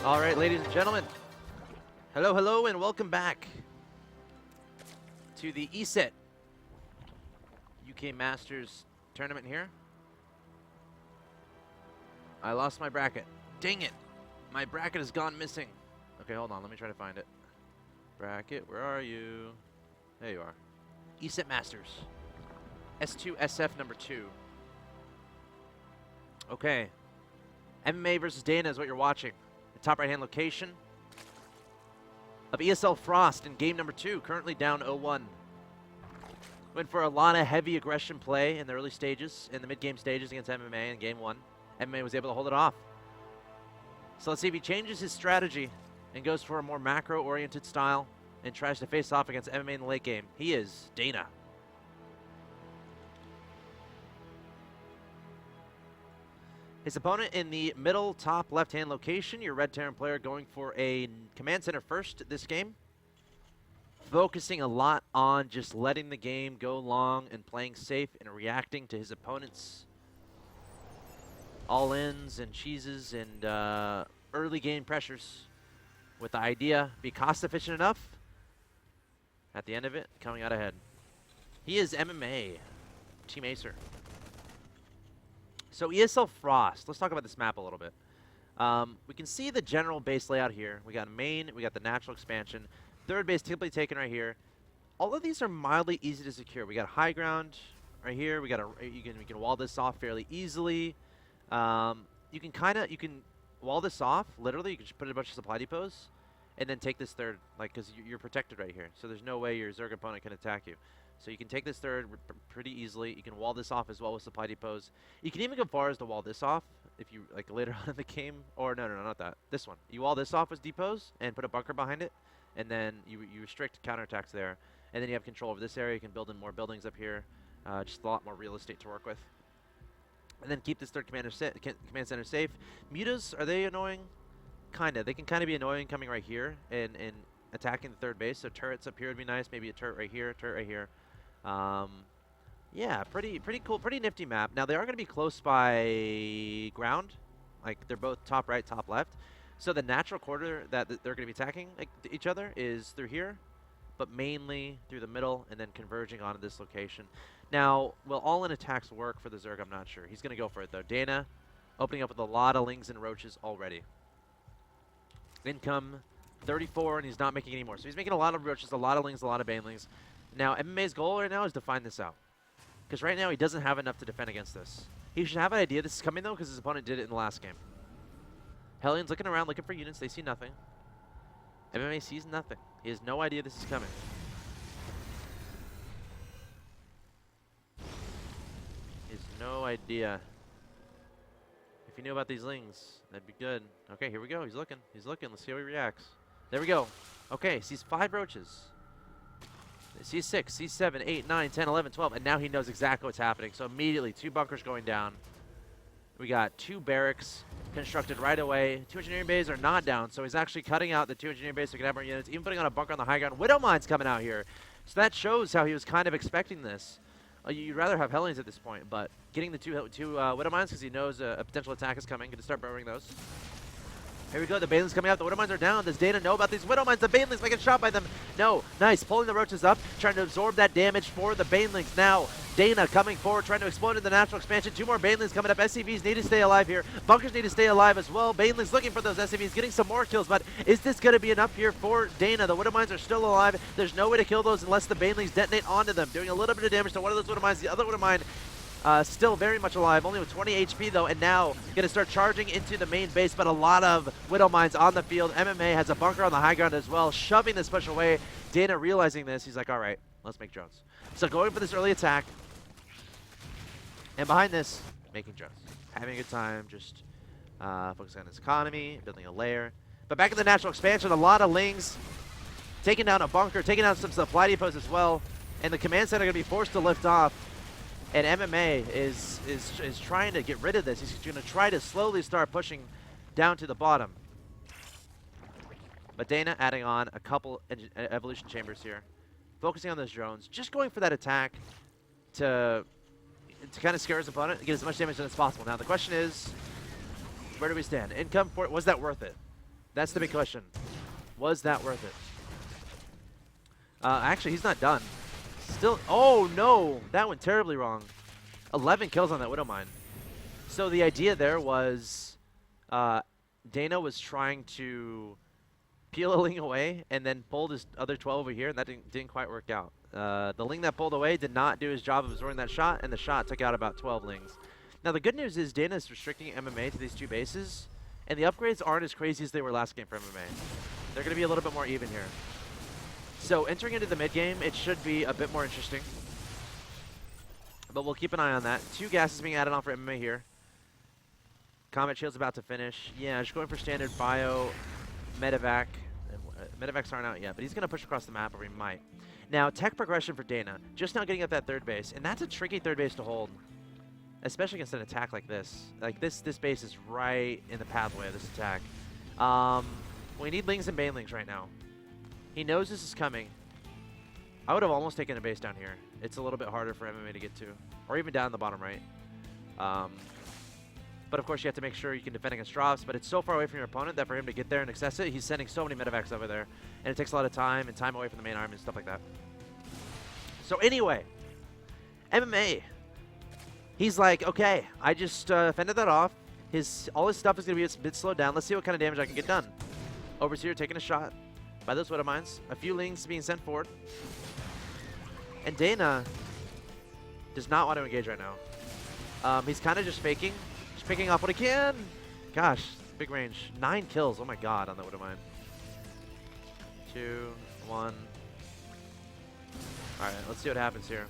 All right, ladies and gentlemen. Hello, hello, and welcome back to the Eset UK Masters tournament here. I lost my bracket. Dang it. My bracket has gone missing. Okay, hold on. Let me try to find it. Bracket, where are you? There you are. Eset Masters. S2 SF number 2. Okay. MMA versus Dana is what you're watching. The top right-hand location of ESL Frost in game number 2, currently down 0-1. Went for a lot of heavy aggression play in the early stages, in the mid-game stages against MMA in game 1. MMA was able to hold it off. So let's see if he changes his strategy and goes for a more macro-oriented style and tries to face off against MMA in the late game. He is Dana. His opponent in the middle top left-hand location, your Red Terran player going for a command center first this game. Focusing a lot on just letting the game go long and playing safe and reacting to his opponent's all-ins and cheeses and early game pressures with the idea be cost-efficient enough at the end of it, coming out ahead. He is MMA, Team Acer. So ESL Frost, let's talk about this map a little bit. We can see the general base layout here. We got main, we got the natural expansion. Third base typically taken right here. All of these are mildly easy to secure. We got high ground right here. We got we can wall this off fairly easily. You can wall this off. Literally, you can just put a bunch of supply depots and then take this third, like, because you're protected right here. So there's no way your Zerg opponent can attack you. So you can take this third pretty easily. You can wall this off as well with supply depots. You can even go far as to wall this off if you, like, later on in the game. Or no, not that. This one. You wall this off as depots and put a bunker behind it. And then you restrict counterattacks there. And then you have control over this area. You can build in more buildings up here. Just a lot more real estate to work with. And then keep this third command center safe. Mutas, are they annoying? Kinda. They can kind of be annoying coming right here and attacking the third base. So turrets up here would be nice. Maybe a turret right here, turret right here. Yeah, pretty cool, pretty nifty map. Now they are going to be close by ground, like they're both top right, top left. So the natural corridor that they're going to be attacking each other is through here, but mainly through the middle and then converging onto this location. Now, will all-in attacks work for the Zerg? I'm not sure. He's going to go for it though. Dana opening up with a lot of lings and roaches already. Income 34, and he's not making any more. So he's making a lot of roaches, a lot of lings, a lot of banelings. Now, MMA's goal right now is to find this out. Because right now, he doesn't have enough to defend against this. He should have an idea this is coming, though, because his opponent did it in the last game. Hellions looking around, looking for units. They see nothing. MMA sees nothing. He has no idea this is coming. He has no idea. If he knew about these lings, that'd be good. Okay, here we go. He's looking. He's looking. Let's see how he reacts. There we go. Okay, sees 5 roaches. Sees 6, sees 7, 8, 9, 10, 11, 12, and now he knows exactly what's happening. So immediately, 2 bunkers going down. We got 2 barracks constructed right away. 2 engineering bays are not down, so he's actually cutting out the 2 engineering bays so he can have more units, even putting on a bunker on the high ground. Widow Mine's coming out here. So that shows how he was kind of expecting this. You'd rather have Hellions at this point, but getting the two Widow Mines because he knows a potential attack is coming. Going to start burrowing those. Here we go, the Banelings coming out, the Widow Mines are down. Does Dana know about these Widow Mines? The Banelings might get shot by them. No, nice, pulling the roaches up, trying to absorb that damage for the Banelings. Now, Dana coming forward, trying to explode in the natural expansion. 2 more Banelings coming up. SCVs need to stay alive here. Bunkers need to stay alive as well. Banelings looking for those SCVs, getting some more kills, but is this going to be enough here for Dana? The Widow Mines are still alive. There's no way to kill those unless the Banelings detonate onto them, doing a little bit of damage to one of those Widow Mines. The other Widow Mine still very much alive, only with 20 HP though, and now going to start charging into the main base, but a lot of Widow Mines on the field. MMA has a bunker on the high ground as well, shoving this push away. Dana realizing this, he's like, all right, let's make drones. So going for this early attack, and behind this, making drones. Having a good time, just focusing on his economy, building a lair. But back in the natural expansion, a lot of lings, taking down a bunker, taking down some supply depots as well, and the command center going to be forced to lift off. And MMA is trying to get rid of this. He's going to try to slowly start pushing down to the bottom. But Dana adding on a couple evolution chambers here, focusing on those drones, just going for that attack to kind of scare his opponent and get as much damage as possible. Now the question is, where do we stand? Income, was that worth it? That's the big question. Was that worth it? Actually, he's not done. Still, oh no, that went terribly wrong. 11 kills on that Widowmine. So the idea there was Dana was trying to peel a Ling away and then pulled his other 12 over here, and that didn't quite work out. The Ling that pulled away did not do his job of absorbing that shot, and the shot took out about 12 Lings. Now the good news is Dana is restricting MMA to these 2 bases, and the upgrades aren't as crazy as they were last game for MMA. They're going to be a little bit more even here. So entering into the mid game, it should be a bit more interesting. But we'll keep an eye on that. 2 gases being added on for MMA here. Combat Shield's about to finish. Yeah, just going for standard bio, medevac. Medevacs aren't out yet, but he's going to push across the map, or he might. Now, tech progression for Dana. Just now getting up that 3rd base, and that's a tricky 3rd base to hold, especially against an attack like this. Like, this base is right in the pathway of this attack. We need Lings and Banelings right now. He knows this is coming. I would have almost taken a base down here. It's a little bit harder for MMA to get to, or even down in the bottom right. But of course, you have to make sure you can defend against drops, but it's so far away from your opponent that for him to get there and access it, he's sending so many medevacs over there, and it takes a lot of time and time away from the main army and stuff like that. So anyway, MMA. He's like, okay, I just fended that off. All his stuff is going to be a bit slowed down. Let's see what kind of damage I can get done. Overseer taking a shot by those Widowmines. A few Lings being sent forward. And Dana does not want to engage right now. He's kind of just faking. Just picking off what he can. Gosh, big range. 9 kills. Oh my god on the Widowmine. 2, 1. Alright, let's see what happens here.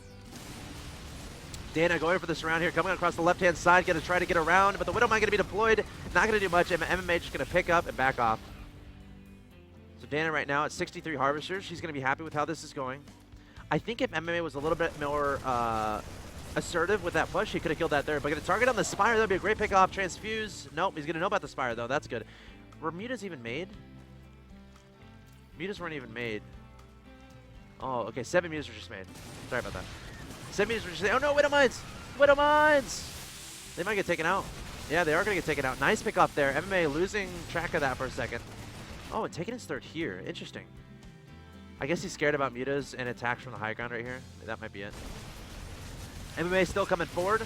Dana going for the surround here, coming across the left-hand side, going to try to get around, but the Widowmine going to be deployed. Not going to do much. MMA just going to pick up and back off. So Dana right now at 63 Harvesters. She's going to be happy with how this is going. I think if MMA was a little bit more assertive with that push, he could have killed that 3rd. But going to target on the Spire. That would be a great pick off. Transfuse. Nope, he's going to know about the Spire, though. That's good. Were mutas even made? Mutas weren't even made. Oh, okay. 7 mutas were just made. Sorry about that. 7 mutas were just made. Oh, no, Widowmines! Widowmines! They might get taken out. Yeah, they are going to get taken out. Nice pick off there. MMA losing track of that for a second. Oh, and taking his 3rd here. Interesting. I guess he's scared about mutas and attacks from the high ground right here. That might be it. MMA still coming forward,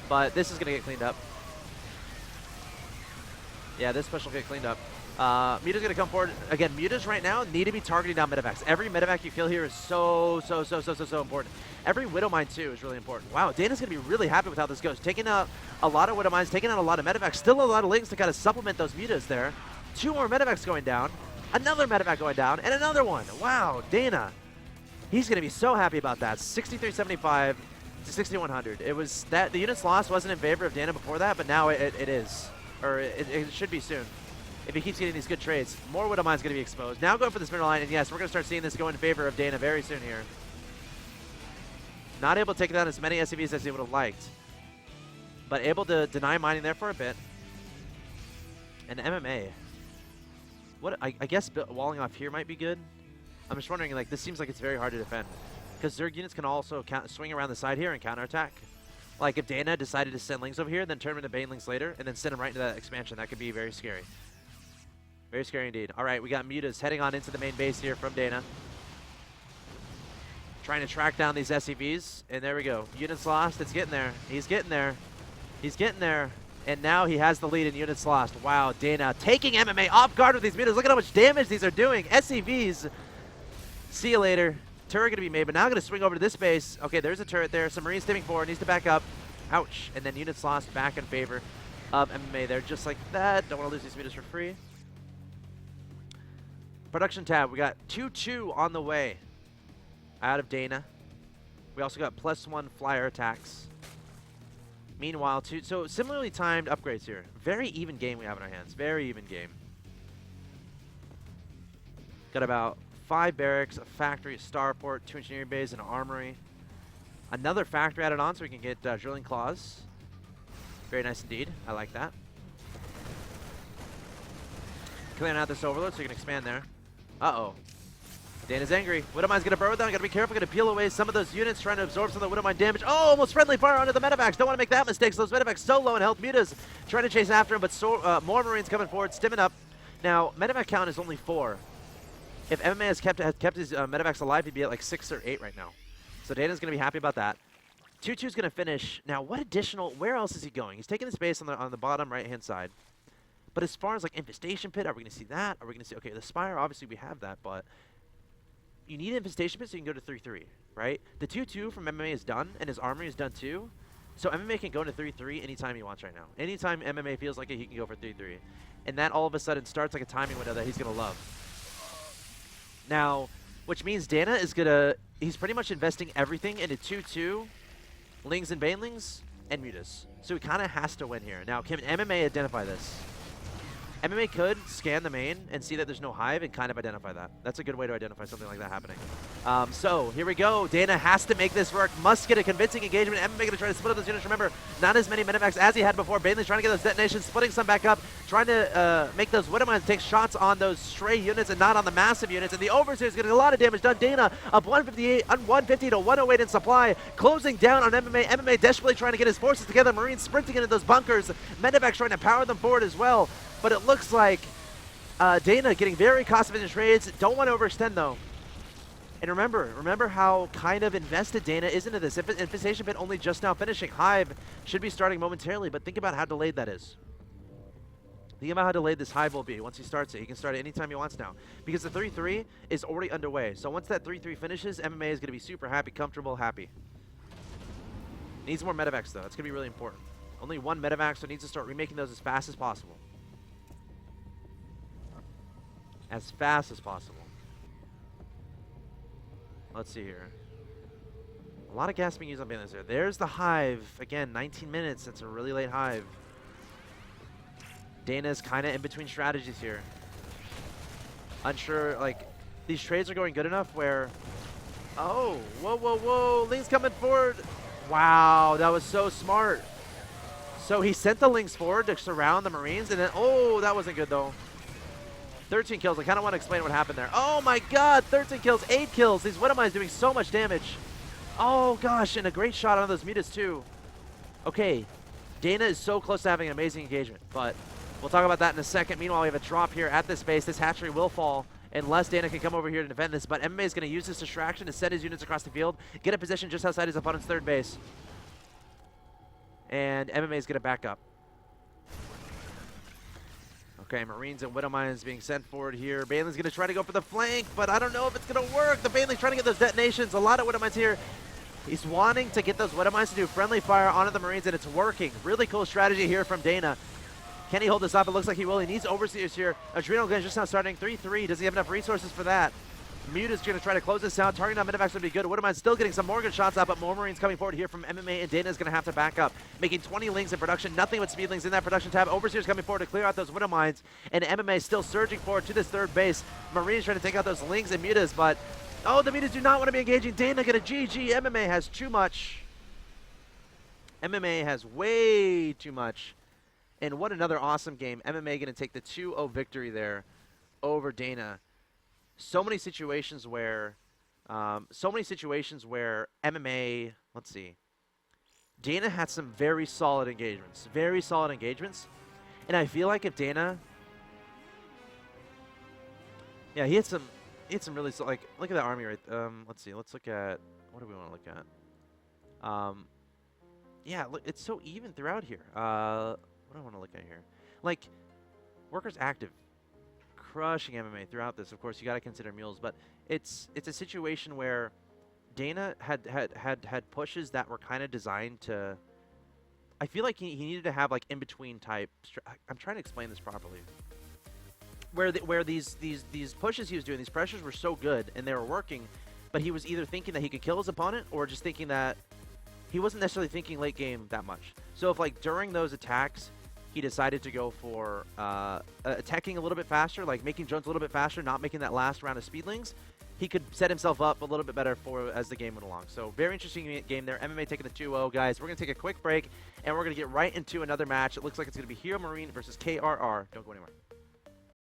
but this is going to get cleaned up. Yeah, this push will get cleaned up. Muta's going to come forward. Again, mutas right now need to be targeting down medevacs. Every medevac you kill here is so important. Every Widowmine, too, is really important. Wow, Dana's going to be really happy with how this goes. Taking out a lot of Widowmines, taking out a lot of medevacs. Still a lot of Lings to kind of supplement those mutas there. 2 more medevacs going down. Another medevac going down, and another one. Wow, Dana. He's going to be so happy about that. 6375 to 6100. It was that the units lost wasn't in favor of Dana before that, but now it is. Or it should be soon. If he keeps getting these good trades. More Widowmine's going to be exposed. Now going for this middle line, and yes, we're going to start seeing this go in favor of Dana very soon here. Not able to take down as many SCVs as he would have liked, but able to deny mining there for a bit. And MMA. What I guess walling off here might be good. I'm just wondering, like, this seems like it's very hard to defend because Zerg units can also swing around the side here and counterattack. Like if Dana decided to send Lings over here, then turn them into Banelings later, and then send them right into that expansion, that could be very scary. Very scary indeed. All right, we got mutas heading on into the main base here from Dana. Trying to track down these SCVs, and there we go. Units lost, it's getting there. He's getting there. He's getting there. And now he has the lead in units lost. Wow, Dana taking MMA off guard with these mutas. Look at how much damage these are doing. SCVs. See you later. Turret going to be made, but now going to swing over to this base. Okay, there's a turret there. Some Marines stepping forward. Needs to back up. Ouch. And then units lost back in favor of MMA there. Just like that. Don't want to lose these mutas for free. Production tab. We got 2-2 on the way out of Dana. We also got +1 flyer attacks. Meanwhile, so similarly timed upgrades here. Very even game we have in our hands. Very even game. Got about 5 barracks, a factory, a starport, 2 engineering bays, and an armory. Another factory added on so we can get drilling claws. Very nice indeed. I like that. Clearing out this overload so you can expand there. Uh-oh. Dana's angry. Widowmine's going to burrow down. Got to be careful. Going to peel away some of those units, trying to absorb some of the Widowmine damage. Oh, almost friendly fire onto the medevacs. Don't want to make that mistake. So those medevacs so low in health. Mutas trying to chase after him, but more Marines coming forward, stimming up. Now, medevac count is only 4. If MMA has kept his medevacs alive, he'd be at like 6 or 8 right now. So Dana's going to be happy about that. 2-2's going to finish. Now, what additional, where else is he going? He's taking the space on the bottom right-hand side. But as far as like Infestation Pit, are we going to see that? Are we going to see, okay, the Spire, obviously we have that, but you need Infestation Pit so you can go to 3-3, right? The 2-2 from MMA is done, and his Armory is done too. So MMA can go into 3-3 anytime he wants right now. Anytime MMA feels like it, he can go for 3-3. And that all of a sudden starts like a timing window that he's going to love. Now, which means Dana is going to, he's pretty much investing everything into 2-2, Lings and Banelings, and Mutas. So he kind of has to win here. Now, can MMA identify this? MMA could scan the main and see that there's no Hive and kind of identify that. That's a good way to identify something like that happening. So here we go. Dana has to make this work. Must get a convincing engagement. MMA going to try to split up those units. Remember, not as many medevacs as he had before. Bailey's trying to get those detonations, splitting some back up, trying to make those Widowmines take shots on those stray units and not on the massive units. And the Overseer is getting a lot of damage done. Dana up 150 to 108 in supply, closing down on MMA. MMA desperately trying to get his forces together. Marines sprinting into those bunkers. Medevacs trying to power them forward as well. But it looks like Dana getting very cost-efficient trades. Don't want to overextend, though. And remember how kind of invested Dana is into this. Infestation Pit only just now finishing. Hive should be starting momentarily, but think about how delayed that is. Think about how delayed this Hive will be once he starts it. He can start it anytime he wants now. Because the 3-3 is already underway. So once that 3-3 finishes, MMA is going to be super happy, comfortable, happy. Needs more medevacs, though. It's going to be really important. Only 1 medevac, so needs to start remaking those as fast as possible. As fast as possible. Let's see here. A lot of gas being used on Banelings there. There's the Hive. Again, 19 minutes. It's a really late Hive. Dana's kind of in between strategies here. Unsure, like, these trades are going good enough where... Oh, whoa, whoa, whoa. Ling's coming forward. Wow, that was so smart. So he sent the Lings forward to surround the Marines, and then, oh, that wasn't good, though. 13 kills. I kind of want to explain what happened there. Oh my god, 13 kills, 8 kills. These Widowmines doing so much damage. Oh gosh, and a great shot on those Mutas too. Okay, Dana is so close to having an amazing engagement, but we'll talk about that in a second. Meanwhile, we have a drop here at this base. This hatchery will fall unless Dana can come over here to defend this, but MMA is going to use this distraction to set his units across the field, get a position just outside his opponent's third base. And MMA is going to back up. Okay, Marines and Widowmines being sent forward here. Baneling's going to try to go for the flank, but I don't know if it's going to work. The Baneling's trying to get those detonations. A lot of Widowmines here. He's wanting to get those Widowmines to do friendly fire onto the Marines, and it's working. Really cool strategy here from Dana. Can he hold this up? It looks like he will. He needs Overseers here. Adrenal Glands just now starting 3-3. Does he have enough resources for that? Mute is going to try to close this out. Targeting on medevacs would be good. Widowmine still getting some more good shots out, but more Marines coming forward here from MMA, and Dana is going to have to back up. Making 20 Lings in production. Nothing but Speedlings in that production tab. Overseers coming forward to clear out those Widowmines, and MMA still surging forward to this third base. Marines trying to take out those Lings and Mutas, but oh, the Mutas do not want to be engaging. Dana get a GG. MMA has too much. MMA has way too much. And what another awesome game. MMA going to take the 2-0 victory there over Dana. So many situations where MMA, let's see, Dana had some very solid engagements, and I feel like if Dana, yeah, he had some really, like, look at that army right, let's see, let's look at, what do we want to look at? Yeah, look, it's so even throughout here. What do I want to look at here? Like, workers active. Crushing MMA throughout this. Of course, you got to consider mules, but it's a situation where Dana had pushes that were kind of designed to. I feel like he needed to have like in between type. I'm trying to explain this properly. Where these pushes he was doing, these pressures were so good and they were working, but he was either thinking that he could kill his opponent or just thinking that he wasn't necessarily thinking late game that much. So if like during those attacks, he decided to go for attacking a little bit faster, like making drones a little bit faster, not making that last round of Speedlings, he could set himself up a little bit better for as the game went along. So very interesting game there. MMA taking the 2-0, guys. We're going to take a quick break, and we're going to get right into another match. It looks like it's going to be Hero Marine versus KRR. Don't go anywhere.